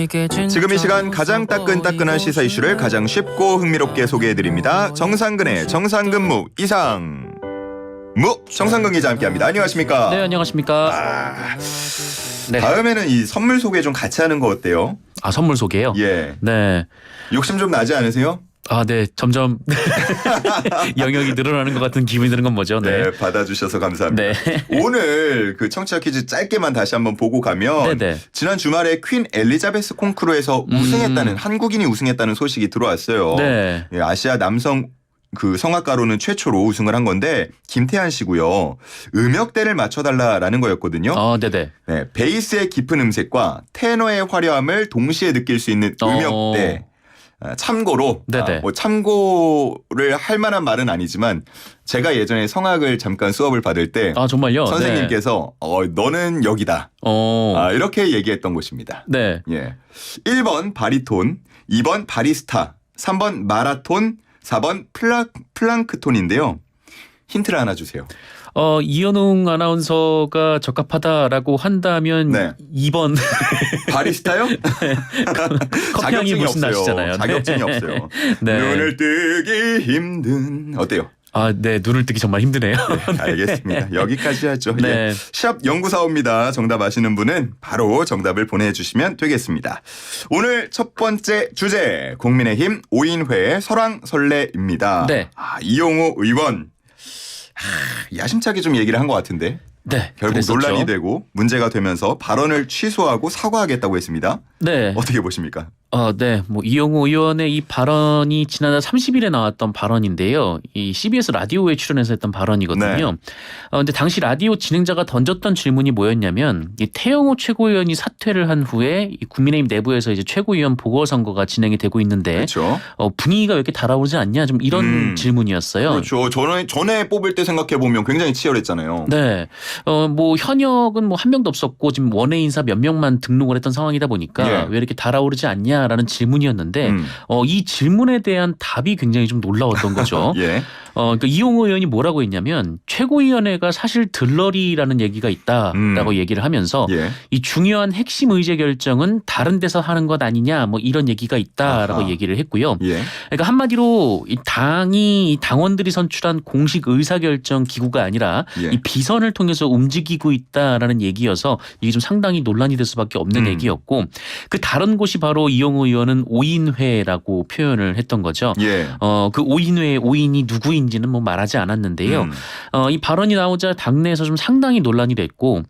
지금 이 시간 가장 따끈따끈한 시사 이슈를 가장 쉽고 흥미롭게 소개해드립니다. 정상근의 정상근무 이상무 정상근 기자 함께합니다. 안녕하십니까? 네, 안녕하십니까? 네. 다음에는 이 선물 소개 좀 같이 하는 거 어때요? 아, 선물 소개요? 예. 네. 욕심 좀 나지 않으세요? 아, 네. 점점 영역이 늘어나는 것 같은 기분이 드는 건 뭐죠? 네. 네, 받아주셔서 감사합니다. 네. 오늘 그 청취자 퀴즈 짧게만 다시 한번 보고 가면 네네. 지난 주말에 퀸 엘리자베스 콩쿠르에서 우승했다는 한국인이 우승했다는 소식이 들어왔어요. 네. 예, 아시아 남성 그 성악가로는 최초로 우승을 한 건데 김태한 씨고요. 음역대를 맞춰달라라는 거였거든요. 네네. 네, 베이스의 깊은 음색과 테너의 화려함을 동시에 느낄 수 있는 음역대. 참고로 뭐 참고를 할 만한 말은 아니지만 제가 예전에 성악을 잠깐 수업을 받을 때 정말요? 선생님께서 너는 여기다 이렇게 얘기했던 곳입니다. 네. 예, 1번 바리톤, 2번 바리스타, 3번 마라톤, 4번 플랑크톤인데요. 힌트를 하나 주세요. 이현웅 아나운서가 적합하다라고 한다면 네. 2번 바리스타요? 커피향이 무슨 나시잖아요. 자격증이 없어요. 네. 눈을 뜨기 힘든 어때요? 네. 눈을 뜨기 정말 힘드네요. 네, 알겠습니다. 여기까지 하죠. 네. 예. 샵 연구사옵니다. 정답 아시는 분은 바로 정답을 보내주시면 되겠습니다. 오늘 첫 번째 주제 국민의힘 5인회 설왕설래입니다. 네. 이용호 의원 야심차게 좀 얘기를 한 것 같은데 네. 결국 그랬었죠. 논란이 되고 문제가 되면서 발언을 취소하고 사과하겠다고 했습니다. 네. 어떻게 보십니까? 네. 이용호 의원의 이 발언이 지난달 30일에 나왔던 발언인데요. 이 CBS 라디오에 출연해서 했던 발언이거든요. 네. 근데 당시 라디오 진행자가 던졌던 질문이 뭐였냐면 이 태영호 최고위원이 사퇴를 한 후에 이 국민의힘 내부에서 이제 최고위원 보궐선거가 진행이 되고 있는데 그렇죠. 분위기가 왜 이렇게 달아오르지 않냐 좀 이런 질문이었어요. 그렇죠. 전에 뽑을 때 생각해 보면 굉장히 치열했잖아요. 네. 현역은 한 명도 없었고 지금 원외 인사 몇 명만 등록을 했던 상황이다 보니까 왜 이렇게 달아오르지 않냐라는 질문이었는데 이 질문에 대한 답이 굉장히 좀 놀라웠던 거죠. 예. 그러니까 이용호 의원이 뭐라고 했냐면 최고위원회가 사실 들러리라는 얘기가 있다라고 얘기를 하면서 이 중요한 핵심 의제 결정은 다른 데서 하는 것 아니냐 이런 얘기가 있다라고 얘기를 했고요. 그러니까 한마디로 이 당이 당원들이 선출한 공식 의사결정 기구가 아니라 이 비선을 통해서 움직이고 있다라는 얘기여서 이게 좀 상당히 논란이 될 수밖에 없는 얘기였고 그 다른 곳이 바로 이용호 의원은 5인회라고 표현을 했던 거죠. 그 5인회의 5인이 누구인지는 말하지 않았는데요. 이 발언이 나오자 당내에서 좀 상당히 논란이 됐고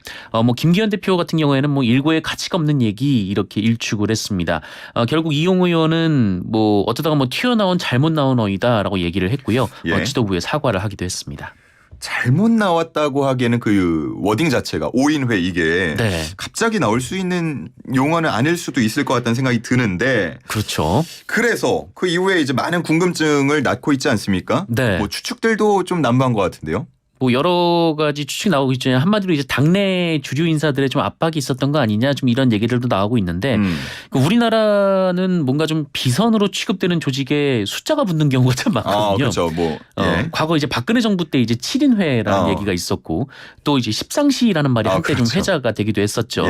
김기현 대표 같은 경우에는 일고에 가치가 없는 얘기 이렇게 일축을 했습니다. 결국 이용호 의원은 어쩌다가 튀어나온 잘못 나온 어이다라고 얘기를 했고요. 지도부에 사과를 하기도 했습니다. 잘못 나왔다고 하기에는 그 워딩 자체가 5인회 이게 갑자기 나올 수 있는 용어는 아닐 수도 있을 것 같다는 생각이 드는데 그렇죠. 그래서 그 이후에 이제 많은 궁금증을 낳고 있지 않습니까? 네. 추측들도 좀 난무한 것 같은데요. 여러 가지 추측이 나오고 있죠. 한마디로 이제 당내 주류 인사들의 좀 압박이 있었던 거 아니냐 좀 이런 얘기들도 나오고 있는데 우리나라는 뭔가 좀 비선으로 취급되는 조직에 숫자가 붙는 경우가 참 많거든요. 그렇죠. 과거 이제 박근혜 정부 때 이제 7인회라는 얘기가 있었고 또 이제 십상시라는 말이 한때 좀 회자가 되기도 했었죠.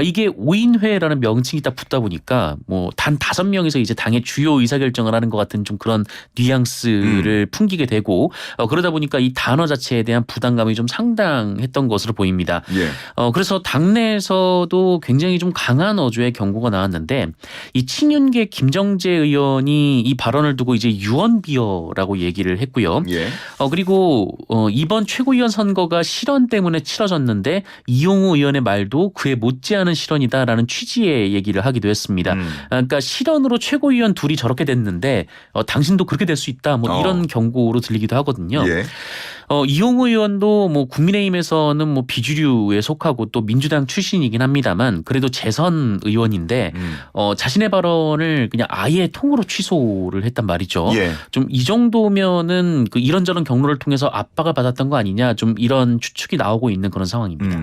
이게 5인회라는 명칭이 딱 붙다 보니까 단 5명에서 이제 당의 주요 의사결정을 하는 것 같은 좀 그런 뉘앙스를 풍기게 되고 그러다 보니까 이 단어 자체에 대한 부담감이 좀 상당했던 것으로 보입니다. 그래서 당내에서도 굉장히 좀 강한 어조의 경고가 나왔는데 이 친윤계 김정재 의원이 이 발언을 두고 이제 유언비어라고 얘기를 했고요. 그리고 이번 최고위원 선거가 실언 때문에 치러졌는데 이용호 의원의 말도 그에 못지않은 실언이다라는 취지의 얘기를 하기도 했습니다. 그러니까 실언으로 최고위원 둘이 저렇게 됐는데 당신도 그렇게 될 수 있다 이런 경고로 들리기도 하거든요. 이용호 의원도 국민의힘에서는 비주류에 속하고 또 민주당 출신이긴 합니다만 그래도 재선 의원인데 자신의 발언을 그냥 아예 통으로 취소를 했단 말이죠. 좀 이 정도면은 그 이런저런 경로를 통해서 압박을 받았던 거 아니냐 좀 이런 추측이 나오고 있는 그런 상황입니다.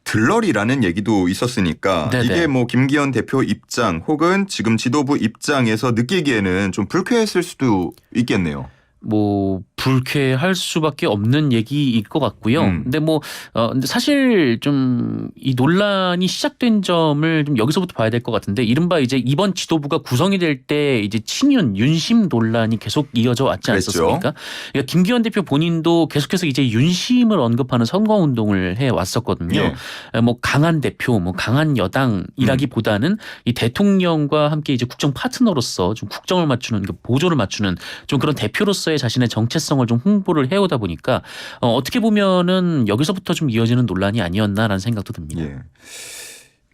들러리라는 얘기도 있었으니까 이게 김기현 대표 입장 혹은 지금 지도부 입장에서 느끼기에는 좀 불쾌했을 수도 있겠네요. 뭐 불쾌할 수밖에 없는 얘기일 것 같고요. 근데 근데 사실 좀 이 논란이 시작된 점을 좀 여기서부터 봐야 될 것 같은데, 이른바 이제 이번 지도부가 구성이 될 때 이제 친윤 윤심 논란이 계속 이어져 왔지 않았습니까? 그러니까 김기현 대표 본인도 계속해서 이제 윤심을 언급하는 선거 운동을 해 왔었거든요. 뭐 강한 대표, 뭐 강한 여당이라기보다는 이 대통령과 함께 이제 국정 파트너로서 좀 국정을 맞추는, 보조를 맞추는 좀 그런 대표로서의 자신의 정체성을 좀 홍보를 해오다 보니까 어떻게 보면은 여기서부터 좀 이어지는 논란이 아니었나라는 생각도 듭니다. 예.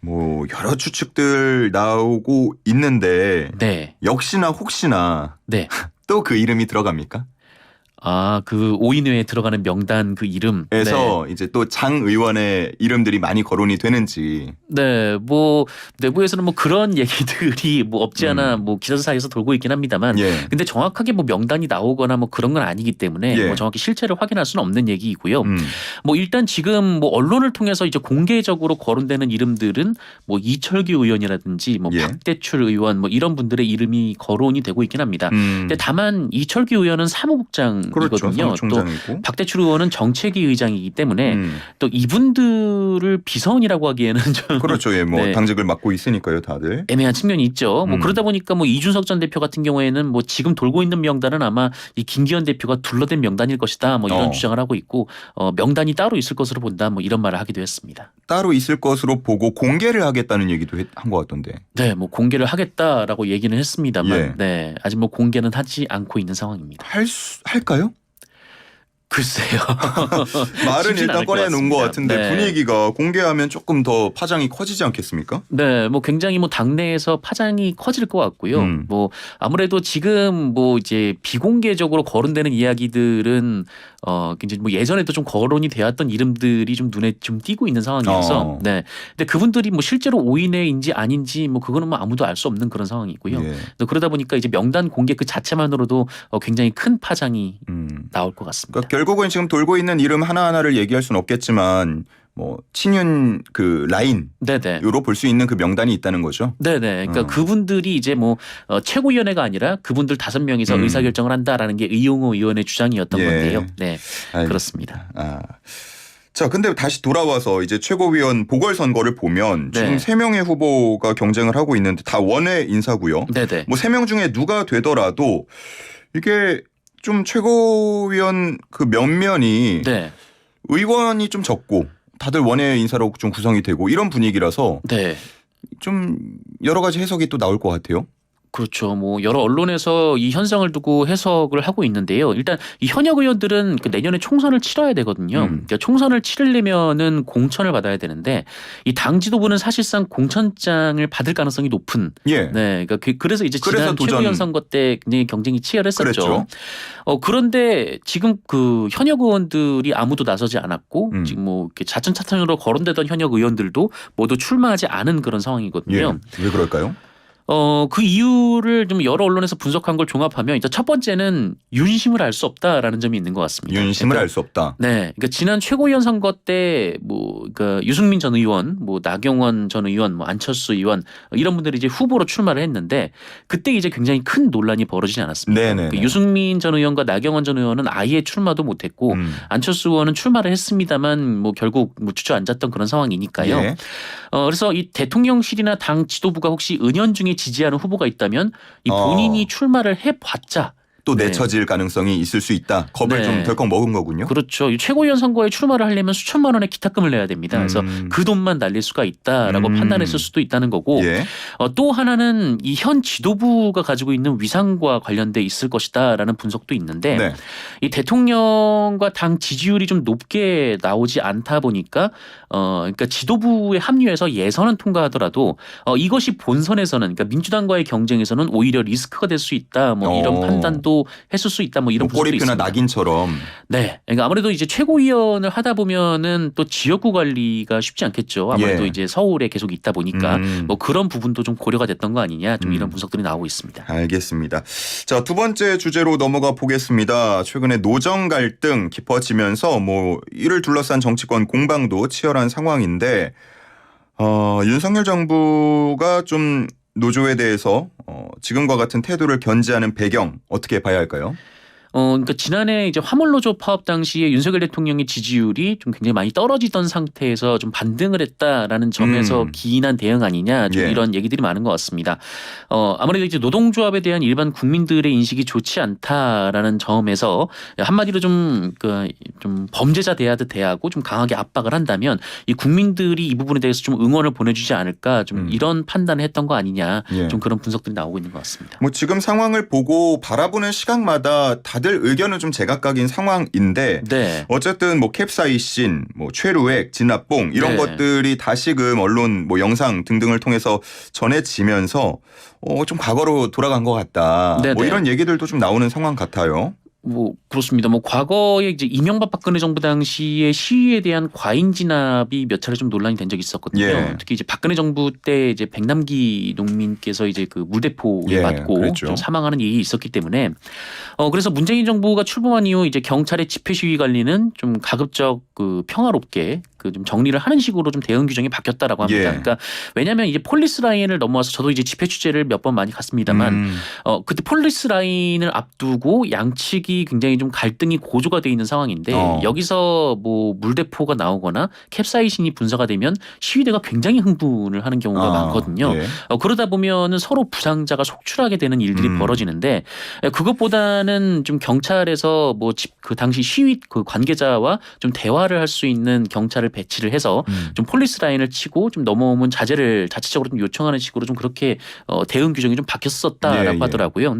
뭐 여러 추측들 나오고 있는데 네. 역시나 혹시나 네. 또 그 이름이 들어갑니까? 아, 그 5인회에 들어가는 명단 그 이름에서 네. 이제 또 장 의원의 이름들이 많이 거론이 되는지. 네, 뭐 내부에서는 뭐 그런 얘기들이 뭐 없지 않아 뭐 기자 사이에서 돌고 있긴 합니다만, 근데 정확하게 뭐 명단이 나오거나 뭐 그런 건 아니기 때문에 뭐 정확히 실체를 확인할 수는 없는 얘기이고요. 뭐 일단 지금 뭐 언론을 통해서 이제 공개적으로 거론되는 이름들은 뭐 이철규 의원이라든지 뭐 박대출 의원 뭐 이런 분들의 이름이 거론이 되고 있긴 합니다. 근데 다만 이철규 의원은 사무국장 이거든요. 또 박대출 의원은 정책위 의장이기 때문에 또 이분들을 비서원이라고 하기에는 좀 그렇죠. 예, 뭐 당직을 맡고 있으니까요, 다들. 애매한 측면이 있죠. 뭐 그러다 보니까 뭐 이준석 전 대표 같은 경우에는 뭐 지금 돌고 있는 명단은 아마 이 김기현 대표가 둘러댄 명단일 것이다. 뭐 이런 주장을 하고 있고, 명단이 따로 있을 것으로 본다. 뭐 이런 말을 하기도 했습니다. 따로 있을 것으로 보고 공개를 하겠다는 얘기도 한 것 같던데. 네, 뭐 공개를 하겠다라고 얘기는 했습니다만, 네, 아직 뭐 공개는 하지 않고 있는 상황입니다. 할까요? 글쎄요. 말은 일단 꺼내놓은 것 같은데 분위기가 공개하면 조금 더 파장이 커지지 않겠습니까? 네, 뭐 굉장히 뭐 당내에서 파장이 커질 것 같고요. 뭐 아무래도 지금 뭐 이제 비공개적으로 거론되는 이야기들은 굉장히 뭐 예전에도 좀 거론이 되었던 이름들이 좀 눈에 좀 띄고 있는 상황이어서, 네. 근데 그분들이 뭐 실제로 5인회인지 아닌지 뭐 그거는 뭐 아무도 알 수 없는 그런 상황이고요. 그러다 보니까 이제 명단 공개 그 자체만으로도 굉장히 큰 파장이 나올 것 같습니다. 그러니까 결국은 지금 돌고 있는 이름 하나하나를 얘기할 수는 없겠지만 뭐 친윤 그 라인으로 볼 수 있는 그 명단이 있다는 거죠. 네네. 그러니까 그분들이 이제 뭐 최고위원회가 아니라 그분들 5명이서 의사결정을 한다라는 게 의용호 의원의 주장이었던 건데요. 네, 그렇습니다. 자, 근데 다시 돌아와서 이제 최고위원 보궐선거를 보면 지금 3명의 후보가 경쟁을 하고 있는데 다 원외 인사고요. 네네. 뭐 3명 중에 누가 되더라도 이게 좀 최고위원 그 면면이 의원이 좀 적고 다들 원외 인사로 좀 구성이 되고 이런 분위기라서 좀 여러 가지 해석이 또 나올 것 같아요. 그렇죠. 뭐 여러 언론에서 이 현상을 두고 해석을 하고 있는데요. 일단 이 현역 의원들은 그 내년에 총선을 치러야 되거든요. 그러니까 총선을 치르려면은 공천을 받아야 되는데 이 당 지도부는 사실상 공천장을 받을 가능성이 높은. 네. 그러니까 그래서 이제 지난 최고위원 선거 때 굉장히 경쟁이 치열했었죠. 그런데 지금 그 현역 의원들이 아무도 나서지 않았고 지금 뭐 이렇게 차츰차츰으로 거론되던 현역 의원들도 모두 출마하지 않은 그런 상황이거든요. 왜 그럴까요? 그 이유를 좀 여러 언론에서 분석한 걸 종합하면 일단 첫 번째는 윤심을 알 수 없다라는 점이 있는 것 같습니다. 윤심을 알 수 없다. 네, 그러니까 지난 최고위원 선거 때 뭐 그러니까 유승민 전 의원, 뭐 나경원 전 의원, 뭐 안철수 의원 이런 분들이 이제 후보로 출마를 했는데 그때 이제 굉장히 큰 논란이 벌어지지 않았습니까? 그러니까 유승민 전 의원과 나경원 전 의원은 아예 출마도 못했고 안철수 의원은 출마를 했습니다만 뭐 결국 뭐 주저앉았던 그런 상황이니까요. 그래서 이 대통령실이나 당 지도부가 혹시 은연중에 지지하는 후보가 있다면 이 본인이 출마를 해봤자 또 내쳐질 가능성이 있을 수 있다. 겁을 좀 덜컥 먹은 거군요. 그렇죠. 최고위원 선거에 출마를 하려면 수천만 원의 기탁금을 내야 됩니다. 그래서 그 돈만 날릴 수가 있다라고 판단했을 수도 있다는 거고, 또 하나는 이 현 지도부가 가지고 있는 위상과 관련돼 있을 것이다라는 분석도 있는데 이 대통령과 당 지지율이 좀 높게 나오지 않다 보니까 그러니까 지도부에 합류해서 예선은 통과하더라도 이것이 본선에서는, 그러니까 민주당과의 경쟁에서는 오히려 리스크가 될 수 있다. 뭐 이런 판단도 했을 수 있다. 뭐 이런 분석도 있습니다. 꼬리표나 낙인처럼. 네, 그러니까 아무래도 이제 최고위원을 하다 보면은 또 지역구 관리가 쉽지 않겠죠. 아무래도 이제 서울에 계속 있다 보니까 뭐 그런 부분도 좀 고려가 됐던 거 아니냐. 좀 이런 분석들이 나오고 있습니다. 알겠습니다. 자, 두 번째 주제로 넘어가 보겠습니다. 최근에 노정 갈등 깊어지면서 뭐 이를 둘러싼 정치권 공방도 치열한 상황인데 윤석열 정부가 좀 노조에 대해서 지금과 같은 태도를 견지하는 배경 어떻게 봐야 할까요? 그러니까 지난해 이제 화물노조 파업 당시에 윤석열 대통령의 지지율이 좀 굉장히 많이 떨어지던 상태에서 좀 반등을 했다라는 점에서 기인한 대응 아니냐 좀 이런 얘기들이 많은 것 같습니다. 아무래도 이제 노동조합에 대한 일반 국민들의 인식이 좋지 않다라는 점에서 한마디로 좀 범죄자 대하듯 대하고 좀 강하게 압박을 한다면 이 국민들이 이 부분에 대해서 좀 응원을 보내주지 않을까 좀 이런 판단을 했던 거 아니냐 좀 그런 분석들이 나오고 있는 것 같습니다. 뭐 지금 상황을 보고 바라보는 시각마다 다들 의견은 좀 제각각인 상황인데 네. 어쨌든 뭐 캡사이신, 뭐 최루액, 진압봉 이런 것들이 다시금 언론 뭐 영상 등등을 통해서 전해지면서 좀 과거로 돌아간 것 같다. 뭐 이런 얘기들도 좀 나오는 상황 같아요. 뭐 그렇습니다. 뭐 과거에 이제 이명박 박근혜 정부 당시에 시위에 대한 과잉 진압이 몇 차례 좀 논란이 된 적이 있었거든요. 특히 이제 박근혜 정부 때 이제 백남기 농민께서 이제 그 물대포에 맞고 좀 사망하는 일이 있었기 때문에 그래서 문재인 정부가 출범한 이후 이제 경찰의 집회 시위 관리는 좀 가급적 그 평화롭게 그 좀 정리를 하는 식으로 좀 대응 규정이 바뀌었다라고 합니다. 그러니까 왜냐하면 이제 폴리스 라인을 넘어와서 저도 이제 집회 취재를 몇 번 많이 갔습니다만 그때 폴리스 라인을 앞두고 양측이 굉장히 좀 갈등이 고조가 돼 있는 상황인데 여기서 뭐 물대포가 나오거나 캡사이신이 분사가 되면 시위대가 굉장히 흥분을 하는 경우가 많거든요. 그러다 보면은 서로 부상자가 속출하게 되는 일들이 벌어지는데 그것보다는 좀 경찰에서 뭐 그 당시 시위 그 관계자와 좀 대화를 할 수 있는 경찰을 배치를 해서 좀 폴리스 라인을 치고 좀 넘어오면 자제를 자체적으로 좀 요청하는 식으로 좀 그렇게 대응 규정이 좀 바뀌었었다라고 하더라고요.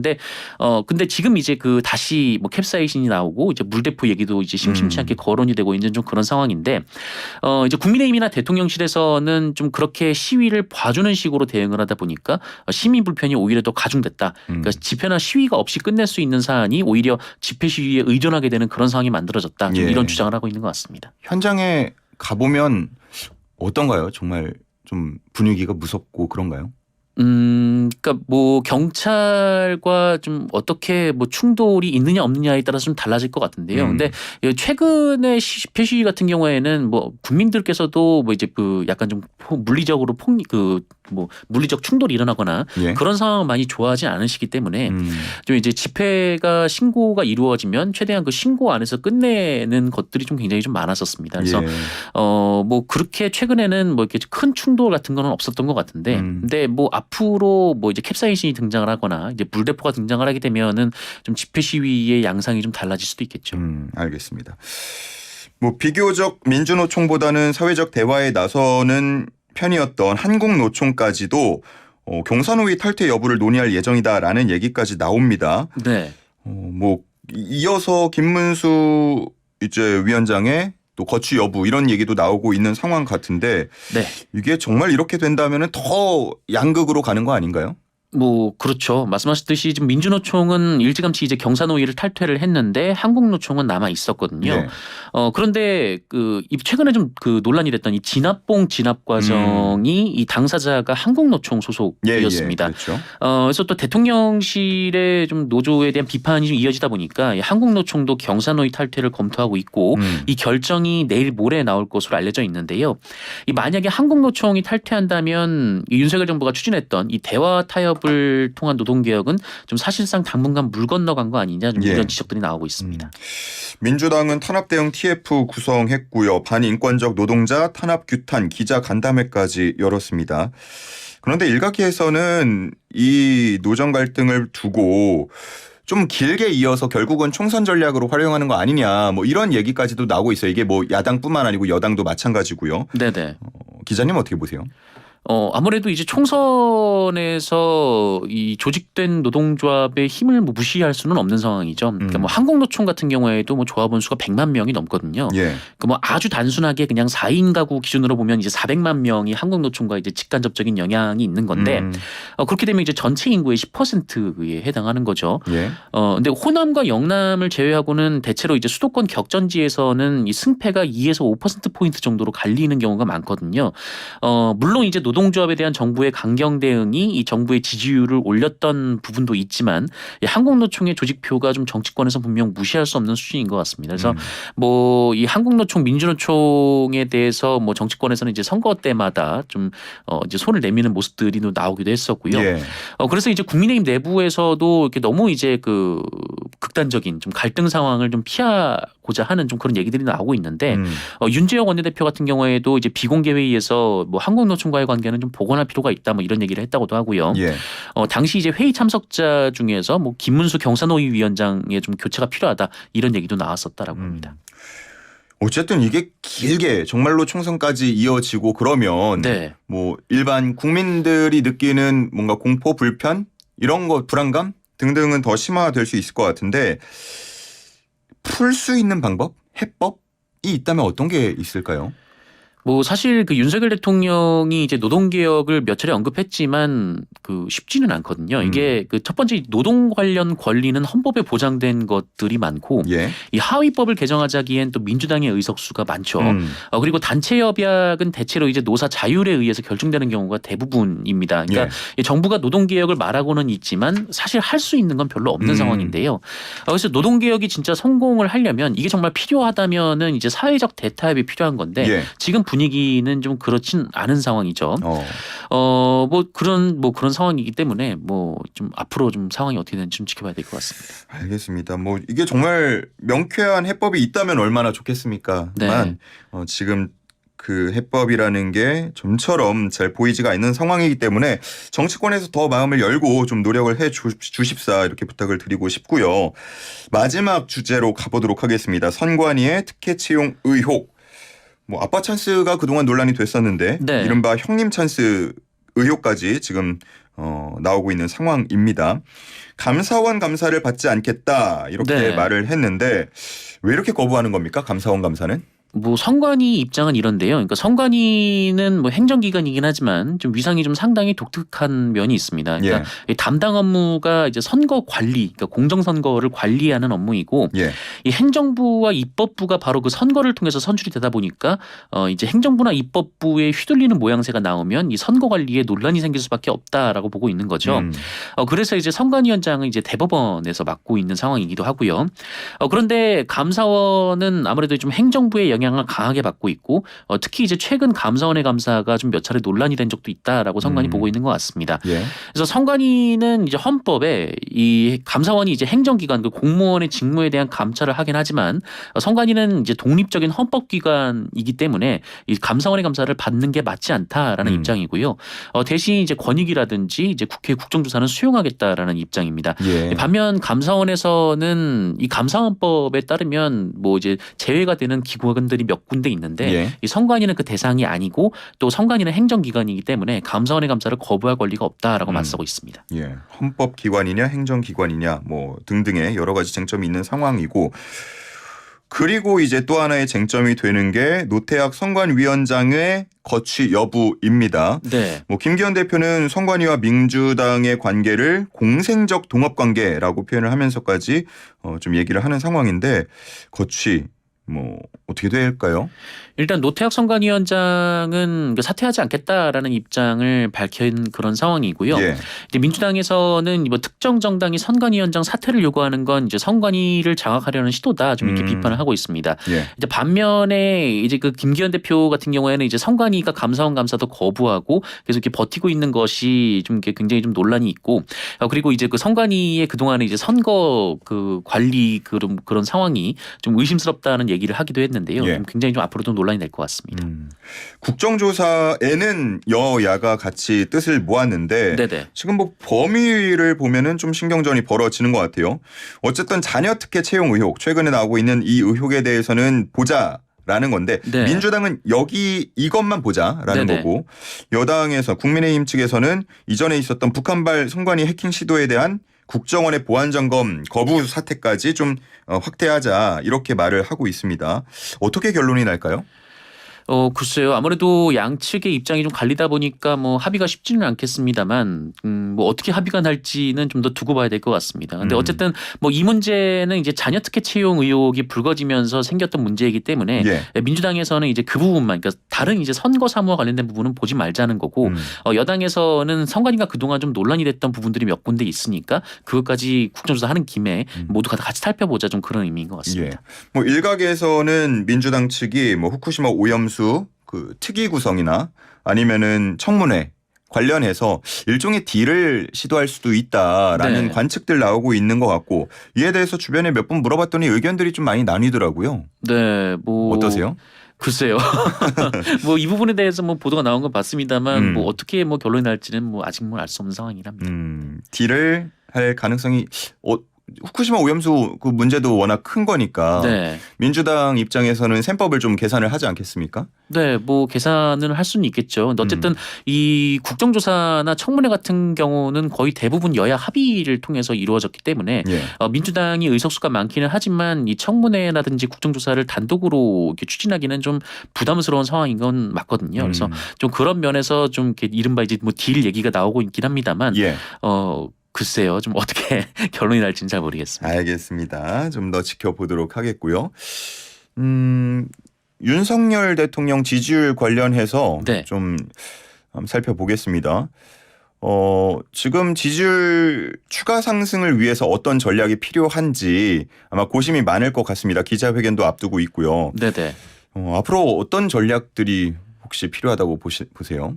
근데 지금 이제 그 다시 뭐 캡사이신이 나오고 이제 물대포 얘기도 이제 심심치 않게 거론이 되고 있는 좀 그런 상황인데 이제 국민의힘이나 대통령실에서는 좀 그렇게 시위를 봐주는 식으로 대응을 하다 보니까 시민 불편이 오히려 더 가중됐다. 그러니까 집회나 시위가 없이 끝낼 수 있는 사안이 오히려 집회 시위에 의존하게 되는 그런 상황이 만들어졌다. 좀 이런 주장을 하고 있는 것 같습니다. 현장에 가보면 어떤가요? 정말 좀 분위기가 무섭고 그런가요? 그러니까 뭐 경찰과 좀 어떻게 뭐 충돌이 있느냐 없느냐에 따라서 좀 달라질 것 같은데요. 근데 최근에 집회 시위 같은 경우에는 뭐 국민들께서도 뭐 이제 그 약간 좀 물리적으로 뭐 물리적 충돌이 일어나거나 그런 상황을 많이 좋아하지 않으시기 때문에 좀 이제 집회가 신고가 이루어지면 최대한 그 신고 안에서 끝내는 것들이 좀 굉장히 좀 많았었습니다. 그래서 뭐 그렇게 최근에는 뭐 이렇게 큰 충돌 같은 거는 없었던 것 같은데 근데 뭐 앞으로 뭐 이제 캡사이신이 등장을 하거나 이제 물대포가 등장을 하게 되면은 좀 집회 시위의 양상이 좀 달라질 수도 있겠죠. 알겠습니다. 뭐 비교적 민주노총보다는 사회적 대화에 나서는 편이었던 한국노총까지도 경사노위 탈퇴 여부를 논의할 예정이다라는 얘기까지 나옵니다. 네. 뭐 이어서 김문수 이제 위원장의 또 거취 여부 이런 얘기도 나오고 있는 상황 같은데 이게 정말 이렇게 된다면은 더 양극으로 가는 거 아닌가요? 뭐 그렇죠. 말씀하셨듯이 지금 민주노총은 일찌감치 이제 경사노위를 탈퇴를 했는데 한국노총은 남아 있었거든요. 그런데 그 최근에 좀 그 논란이 됐던 이 진압봉 진압 과정이 이 당사자가 한국노총 소속이었습니다. 그렇죠. 그래서 또 대통령실의 좀 노조에 대한 비판이 좀 이어지다 보니까 이 한국노총도 경사노위 탈퇴를 검토하고 있고 이 결정이 내일 모레 나올 것으로 알려져 있는데요. 이 만약에 한국노총이 탈퇴한다면 이 윤석열 정부가 추진했던 이 대화 타협 을 통한 노동개혁은 좀 사실상 당분간 물 건너간 거 아니냐 좀 이런 지적들이 나오고 있습니다. 민주당은 탄압 대응 TF 구성했고요. 반인권적 노동자 탄압 규탄 기자 간담회까지 열었습니다. 그런데 일각에서는 이 노정 갈등을 두고 좀 길게 이어서 결국은 총선 전략으로 활용하는 거 아니냐 뭐 이런 얘기까지도 나오고 있어요. 이게 뭐 야당뿐만 아니고 여당도 마찬가지고요. 네네. 기자님 어떻게 보세요? 아무래도 이제 총선에서 이 조직된 노동조합의 힘을 뭐 무시할 수는 없는 상황이죠. 그러니까 뭐 한국노총 같은 경우에도 뭐 조합원 수가 100만 명이 넘거든요. 그러니까 뭐 아주 단순하게 그냥 4인 가구 기준으로 보면 이제 400만 명이 한국노총과 이제 직간접적인 영향이 있는 건데 그렇게 되면 이제 전체 인구의 10%에 해당하는 거죠. 근데 호남과 영남을 제외하고는 대체로 이제 수도권 격전지에서는 이 승패가 2에서 5% 포인트 정도로 갈리는 경우가 많거든요. 물론 이제 노동조합에 대한 정부의 강경 대응이 이 정부의 지지율을 올렸던 부분도 있지만 한국노총의 조직표가 좀 정치권에서 분명 무시할 수 없는 수준인 것 같습니다. 그래서 뭐 이 한국노총, 민주노총에 대해서 뭐 정치권에서는 이제 선거 때마다 좀 이제 손을 내미는 모습들이 나오기도 했었고요. 있고요. 예. 그래서 이제 국민의힘 내부에서도 이렇게 너무 이제 그 극단적인 좀 갈등 상황을 좀 피하고자 하는 좀 그런 얘기들이 나오고 있는데 윤재혁 원내대표 같은 경우에도 이제 비공개 회의에서 뭐 한국노총과의 관계는 좀 복원할 필요가 있다 뭐 이런 얘기를 했다고도 하고요. 예. 당시 이제 회의 참석자 중에서 뭐 김문수 경사노위 위원장의 좀 교체가 필요하다 이런 얘기도 나왔었다라고 합니다. 어쨌든 이게 길게 정말로 총선까지 이어지고 그러면 네. 뭐 일반 국민들이 느끼는 뭔가 공포, 불편 이런 거 불안감 등등은 더 심화될 수 있을 것 같은데 풀 수 있는 방법, 해법이 있다면 어떤 게 있을까요? 뭐 사실 그 윤석열 대통령이 이제 노동개혁을 몇 차례 언급했지만 그 쉽지는 않거든요. 이게 그 첫 번째 노동 관련 권리는 헌법에 보장된 것들이 많고 예. 이 하위법을 개정하자기엔 또 민주당의 의석수가 많죠. 그리고 단체 협약은 대체로 이제 노사 자율에 의해서 결정되는 경우가 대부분입니다. 그러니까 정부가 노동개혁을 말하고는 있지만 사실 할 수 있는 건 별로 없는 상황인데요. 그래서 노동개혁이 진짜 성공을 하려면 이게 정말 필요하다면은 이제 사회적 대타협이 필요한 건데 지금 분위기는 좀 그렇진 않은 상황이죠. 뭐 그런 상황이기 때문에 뭐 좀 앞으로 좀 상황이 어떻게 되는지 좀 지켜봐야 될 것 같습니다. 알겠습니다. 뭐 이게 정말 명쾌한 해법이 있다면 얼마나 좋겠습니까? 네. 지금 그 해법이라는 게 좀처럼 잘 보이지가 않는 상황이기 때문에 정치권에서 더 마음을 열고 좀 노력을 해 주십사 이렇게 부탁을 드리고 싶고요. 마지막 주제로 가보도록 하겠습니다. 선관위의 특혜 채용 의혹. 뭐 아빠 찬스가 그동안 논란이 됐었는데 네. 이른바 형님 찬스 의혹까지 지금 나오고 있는 상황입니다. 감사원 감사를 받지 않겠다 이렇게 말을 했는데 왜 이렇게 거부하는 겁니까? 감사원 감사는? 뭐 선관위 입장은 이런데요. 그러니까 선관위는 뭐 행정기관이긴 하지만 좀 위상이 좀 상당히 독특한 면이 있습니다. 그러니까 이 담당 업무가 이제 선거 관리, 그러니까 공정선거를 관리하는 업무이고 이 행정부와 입법부가 바로 그 선거를 통해서 선출이 되다 보니까 이제 행정부나 입법부에 휘둘리는 모양새가 나오면 이 선거 관리에 논란이 생길 수밖에 없다라고 보고 있는 거죠. 그래서 이제 선관위원장은 이제 대법원에서 맡고 있는 상황이기도 하고요. 그런데 감사원은 아무래도 좀 행정부의 영향을 강하게 받고 있고 특히 이제 최근 감사원의 감사가 좀 몇 차례 논란이 된 적도 있다라고 선관위 보고 있는 것 같습니다. 그래서 선관위는 이제 헌법에 이 감사원이 이제 행정기관 그 공무원의 직무에 대한 감찰을 하긴 하지만 선관위는 이제 독립적인 헌법기관이기 때문에 이 감사원의 감사를 받는 게 맞지 않다라는 입장이고요. 대신 이제 권익이라든지 이제 국회 국정조사는 수용하겠다라는 입장입니다. 반면 감사원에서는 이 감사원법에 따르면 뭐 이제 제외가 되는 기관들이 몇 군데 있는데 이 선관위는 그 대상이 아니고 또 선관위는 행정기관이기 때문에 감사원의 감사를 거부할 권리가 없다라고 맞서고 있습니다. 헌법기관이냐 행정기관이냐 뭐 등등의 여러 가지 쟁점이 있는 상황이고 그리고 이제 또 하나의 쟁점이 되는 게 노태학 선관위원장의 거취 여부입니다. 뭐 김기현 대표는 선관위와 민주당의 관계를 공생적 동업관계라고 표현을 하면서까지 좀 얘기를 하는 상황인데 거취 뭐 어떻게 될까요? 일단 노태학 선관위원장은 사퇴하지 않겠다라는 입장을 밝힌 그런 상황이고요. 이제 민주당에서는 뭐 특정 정당이 선관위원장 사퇴를 요구하는 건 이제 선관위를 장악하려는 시도다 좀 이렇게 비판을 하고 있습니다. 이제 반면에 이제 그 김기현 대표 같은 경우에는 이제 선관위가 감사원 감사도 거부하고 계속 이렇게 버티고 있는 것이 좀 굉장히 좀 논란이 있고 그리고 이제 그 선관위의 그동안에 이제 선거 그 관리 그런 상황이 좀 의심스럽다는 얘기를 하기도 했는데요. 굉장히 좀 앞으로도 논란이 될 것 같습니다. 국정조사에는 여야가 같이 뜻을 모았는데 지금 뭐 범위를 보면은 좀 신경전이 벌어지는 것 같아요. 어쨌든 자녀 특혜 채용 의혹 최근에 나오고 있는 이 의혹에 대해서는 보자라는 건데 민주당은 여기 이것만 보자라는 거고 여당에서 국민의힘 측에서는 이전에 있었던 북한발 선관위 해킹 시도에 대한 국정원의 보안점검 거부 사태까지 좀 확대하자 이렇게 말을 하고 있습니다. 어떻게 결론이 날까요? 글쎄요. 아무래도 양측의 입장이 좀 갈리다 보니까 뭐 합의가 쉽지는 않겠습니다만 뭐 어떻게 합의가 날지는 좀 더 두고 봐야 될 것 같습니다. 근데 어쨌든 뭐 이 문제는 이제 자녀 특혜 채용 의혹이 불거지면서 생겼던 문제이기 때문에 민주당에서는 이제 그 부분만 그러니까 다른 이제 선거 사무와 관련된 부분은 보지 말자는 거고 여당에서는 선관위가 그동안 좀 논란이 됐던 부분들이 몇 군데 있으니까 그것까지 국정조사하는 김에 모두 같이 살펴보자 좀 그런 의미인 것 같습니다. 뭐 일각에서는 민주당 측이 뭐 후쿠시마 오염수 그 특위 구성이나 아니면은 청문회 관련해서 일종의 딜을 시도할 수도 있다라는 네. 관측들 나오고 있는 것 같고 이에 대해서 주변에 몇 번 물어봤더니 의견들이 좀 많이 나뉘더라고요. 네, 뭐 어떠세요? 글쎄요. 뭐 이 부분에 대해서 뭐 보도가 나온 건 봤습니다만 뭐 어떻게 뭐 결론이 날지는 뭐 아직 뭐 알 수 없는 상황이랍니다. 딜을 할 가능성이 후쿠시마 오염수 그 문제도 워낙 큰 거니까 네. 민주당 입장에서는 셈법을 좀 계산을 하지 않겠습니까? 네, 뭐 계산을 할 수는 있겠죠. 근데 어쨌든 이 국정조사나 청문회 같은 경우는 거의 대부분 여야 합의를 통해서 이루어졌기 때문에 예. 민주당이 의석수가 많기는 하지만 이 청문회라든지 국정조사를 단독으로 이렇게 추진하기는 좀 부담스러운 상황인 건 맞거든요. 그래서 좀 그런 면에서 좀 이렇게 이른바 이제 뭐 딜 얘기가 나오고 있긴 합니다만 예. 글쎄요. 좀 어떻게 결론이 날지는 잘 모르겠습니다. 알겠습니다. 좀 더 지켜보도록 하겠고요. 윤석열 대통령 지지율 관련해서 네. 좀 한번 살펴보겠습니다. 지금 지지율 추가 상승을 위해서 어떤 전략이 필요한지 아마 고심이 많을 것 같습니다. 기자회견도 앞두고 있고요. 네네. 앞으로 어떤 전략들이 혹시 필요하다고 보세요?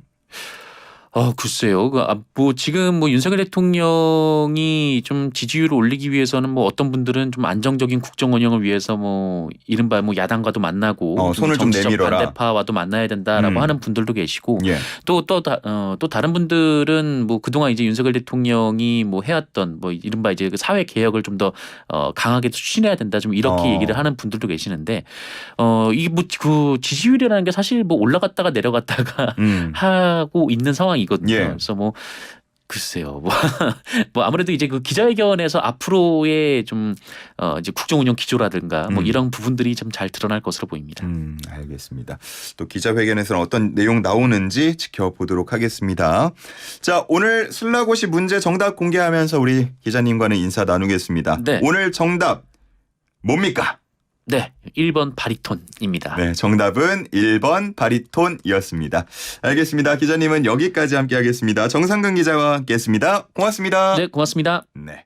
글쎄요. 뭐 지금 뭐 윤석열 대통령이 좀 지지율을 올리기 위해서는 뭐 어떤 분들은 좀 안정적인 국정 운영을 위해서 뭐 이른바 뭐 야당과도 만나고 손을 좀 정치적 내밀어라. 반대파와도 만나야 된다라고 하는 분들도 계시고 예. 또 다른 분들은 뭐 그동안 이제 윤석열 대통령이 뭐 해왔던 뭐 이른바 이제 그 사회 개혁을 좀 더 강하게 추진해야 된다 좀 이렇게 얘기를 하는 분들도 계시는데 이게 뭐 그 지지율이라는 게 사실 뭐 올라갔다가 내려갔다가 하고 있는 상황이거든요. 예. 그래서 뭐 글쎄요. 뭐 아무래도 이제 그 기자회견에서 앞으로의 좀 이제 국정 운영 기조라든가 뭐 이런 부분들이 좀 잘 드러날 것으로 보입니다. 알겠습니다. 또 기자회견에서는 어떤 내용 나오는지 지켜보도록 하겠습니다. 자, 오늘 슬라고시 문제 정답 공개하면서 우리 기자님과는 인사 나누겠습니다. 네. 오늘 정답 뭡니까? 네, 1번 바리톤입니다. 네, 정답은 1번 바리톤이었습니다. 알겠습니다. 기자님은 여기까지 함께하겠습니다. 정상근 기자와 함께했습니다. 고맙습니다. 네, 고맙습니다. 네.